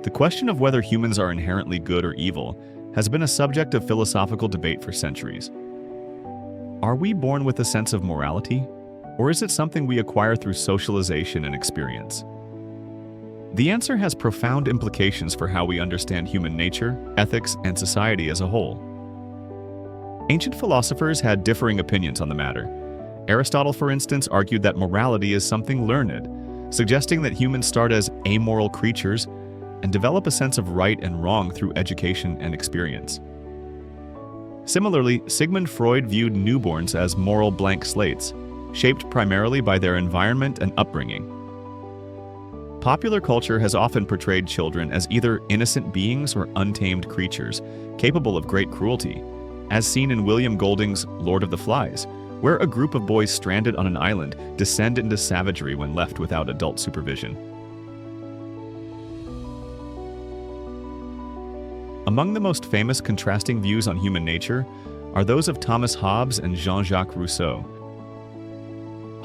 The question of whether humans are inherently good or evil has been a subject of philosophical debate for centuries. Are we born with a sense of morality, or is it something we acquire through socialization and experience? The answer has profound implications for how we understand human nature, ethics, and society as a whole. Ancient philosophers had differing opinions on the matter. Aristotle, for instance, argued that morality is something learned, suggesting that humans start as amoral creatures and develop a sense of right and wrong through education and experience. Similarly, Sigmund Freud viewed newborns as moral blank slates, shaped primarily by their environment and upbringing. Popular culture has often portrayed children as either innocent beings or untamed creatures, capable of great cruelty, as seen in William Golding's Lord of the Flies, where a group of boys stranded on an island descend into savagery when left without adult supervision. Among the most famous contrasting views on human nature are those of Thomas Hobbes and Jean-Jacques Rousseau.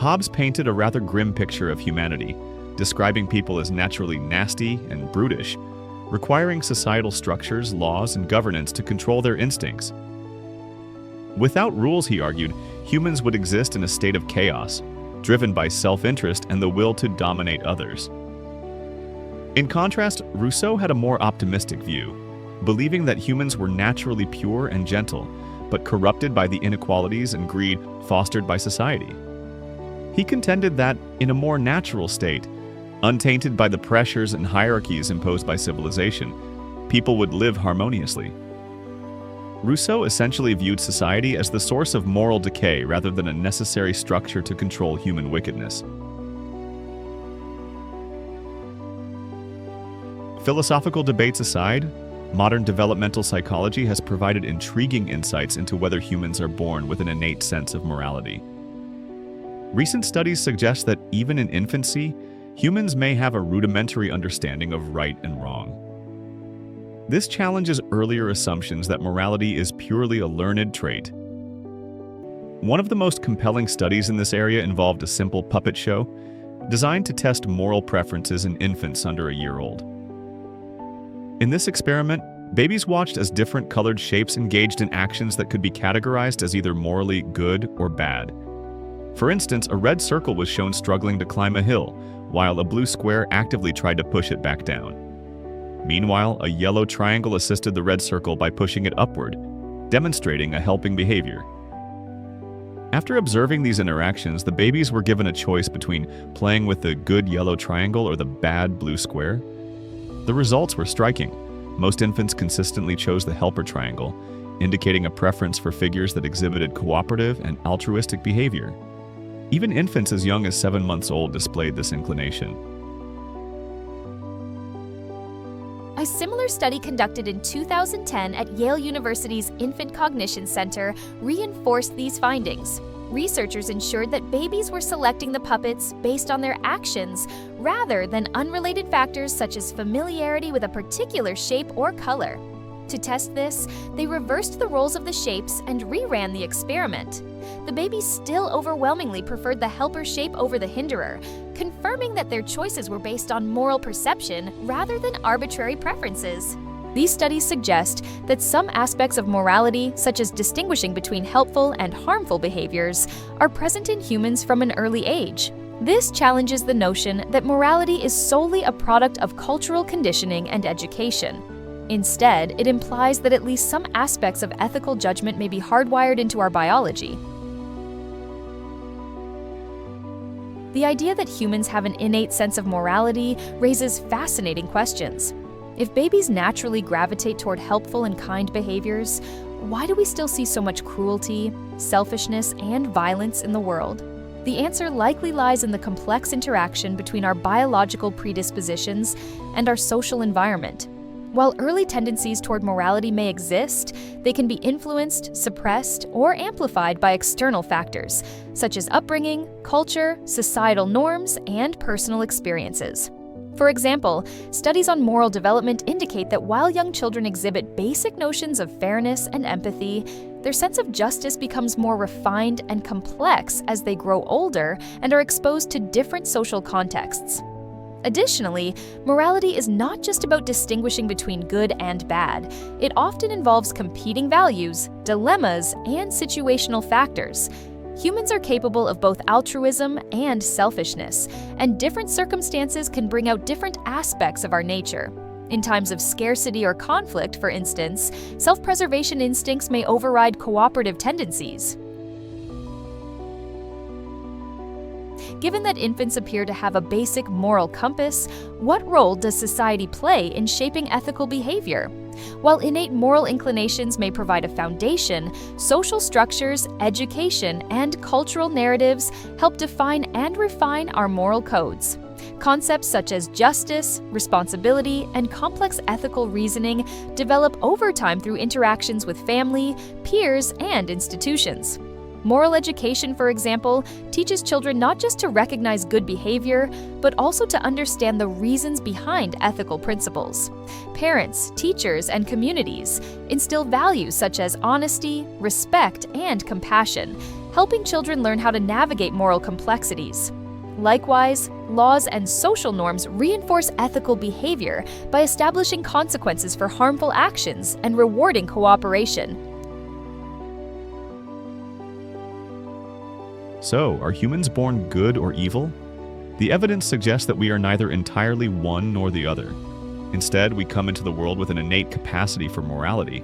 Hobbes painted a rather grim picture of humanity, describing people as naturally nasty and brutish, requiring societal structures, laws, and governance to control their instincts. Without rules, he argued, humans would exist in a state of chaos, driven by self-interest and the will to dominate others. In contrast, Rousseau had a more optimistic view, believing that humans were naturally pure and gentle, but corrupted by the inequalities and greed fostered by society. He contended that, in a more natural state, untainted by the pressures and hierarchies imposed by civilization, people would live harmoniously. Rousseau essentially viewed society as the source of moral decay rather than a necessary structure to control human wickedness. Philosophical debates aside, modern developmental psychology has provided intriguing insights into whether humans are born with an innate sense of morality. Recent studies suggest that even in infancy, humans may have a rudimentary understanding of right and wrong. This challenges earlier assumptions that morality is purely a learned trait. One of the most compelling studies in this area involved a simple puppet show designed to test moral preferences in infants under a year old. In this experiment, babies watched as different colored shapes engaged in actions that could be categorized as either morally good or bad. For instance, a red circle was shown struggling to climb a hill, while a blue square actively tried to push it back down. Meanwhile, a yellow triangle assisted the red circle by pushing it upward, demonstrating a helping behavior. After observing these interactions, the babies were given a choice between playing with the good yellow triangle or the bad blue square. The results were striking. Most infants consistently chose the helper triangle, indicating a preference for figures that exhibited cooperative and altruistic behavior. Even infants as young as 7 months old displayed this inclination. A similar study conducted in 2010 at Yale University's Infant Cognition Center reinforced these findings. Researchers ensured that babies were selecting the puppets based on their actions rather than unrelated factors such as familiarity with a particular shape or color. To test this, they reversed the roles of the shapes and reran the experiment. The babies still overwhelmingly preferred the helper shape over the hinderer, confirming that their choices were based on moral perception rather than arbitrary preferences. These studies suggest that some aspects of morality, such as distinguishing between helpful and harmful behaviors, are present in humans from an early age. This challenges the notion that morality is solely a product of cultural conditioning and education. Instead, it implies that at least some aspects of ethical judgment may be hardwired into our biology. The idea that humans have an innate sense of morality raises fascinating questions. If babies naturally gravitate toward helpful and kind behaviors, why do we still see so much cruelty, selfishness, and violence in the world? The answer likely lies in the complex interaction between our biological predispositions and our social environment. While early tendencies toward morality may exist, they can be influenced, suppressed, or amplified by external factors, such as upbringing, culture, societal norms, and personal experiences. For example, studies on moral development indicate that while young children exhibit basic notions of fairness and empathy, their sense of justice becomes more refined and complex as they grow older and are exposed to different social contexts. Additionally, morality is not just about distinguishing between good and bad. It often involves competing values, dilemmas, and situational factors. Humans are capable of both altruism and selfishness, and different circumstances can bring out different aspects of our nature. In times of scarcity or conflict, for instance, self-preservation instincts may override cooperative tendencies. Given that infants appear to have a basic moral compass, what role does society play in shaping ethical behavior? While innate moral inclinations may provide a foundation, social structures, education, and cultural narratives help define and refine our moral codes. Concepts such as justice, responsibility, and complex ethical reasoning develop over time through interactions with family, peers, and institutions. Moral education, for example, teaches children not just to recognize good behavior, but also to understand the reasons behind ethical principles. Parents, teachers, and communities instill values such as honesty, respect, and compassion, helping children learn how to navigate moral complexities. Likewise, laws and social norms reinforce ethical behavior by establishing consequences for harmful actions and rewarding cooperation. So, are humans born good or evil? The evidence suggests that we are neither entirely one nor the other. Instead, we come into the world with an innate capacity for morality,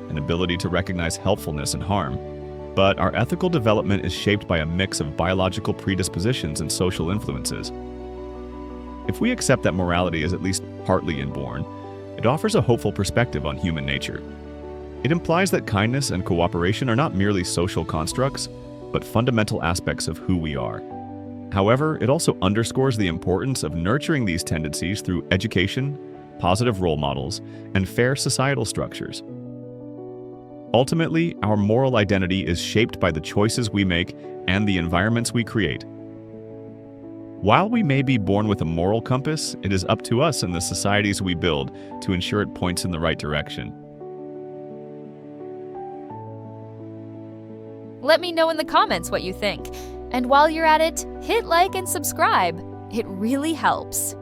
an ability to recognize helpfulness and harm. But our ethical development is shaped by a mix of biological predispositions and social influences. If we accept that morality is at least partly inborn, it offers a hopeful perspective on human nature. It implies that kindness and cooperation are not merely social constructs, but fundamental aspects of who we are. However, it also underscores the importance of nurturing these tendencies through education, positive role models, and fair societal structures. Ultimately, our moral identity is shaped by the choices we make and the environments we create. While we may be born with a moral compass, it is up to us and the societies we build to ensure it points in the right direction. Let me know in the comments what you think. And while you're at it, hit like and subscribe. It really helps.